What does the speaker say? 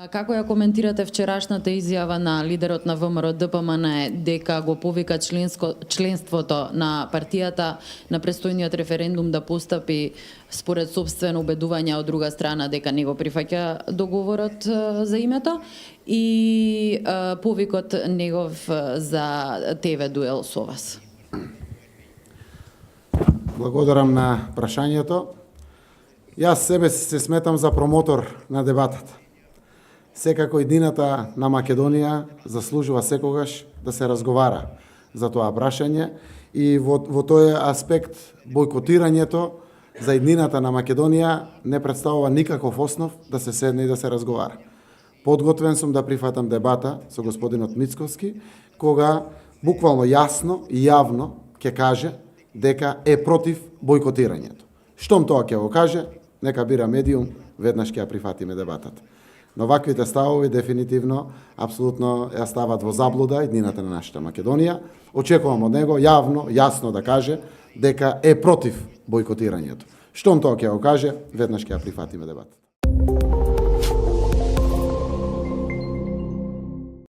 Како ја коментирате вчерашната изјава на лидерот на ВМРО ДПМН дека го повика членството на партијата на престојниот референдум да постапи според собствено убедување, од друга страна дека не го прифаќа договорот за името и повикот негов за ТВ дуел со вас? Благодарам на прашањето. Јас себе се сметам за промотор на дебатата. Секако едината на Македонија заслужува секогаш да се разговара за тоа прашање и во тој аспект бойкотирањето за еднината на Македонија не представува никаков основ да се седне и да се разговара. Подготвен сум да прифатам дебата со господинот Мицковски, кога буквално јасно и јавно ќе каже дека е против бойкотирањето. Штом тоа ќе го каже, нека бира медиум, веднаш ќе ја прифатиме дебатата. Но ваквите ставови дефинитивно апсолутно ја стават во заблуда еднината на нашата Македонија. Очекувам од него јавно, јасно да каже дека е против бойкотирањето. Штом тоа ќе го каже, веднаш ќе ја прифатиме дебатата.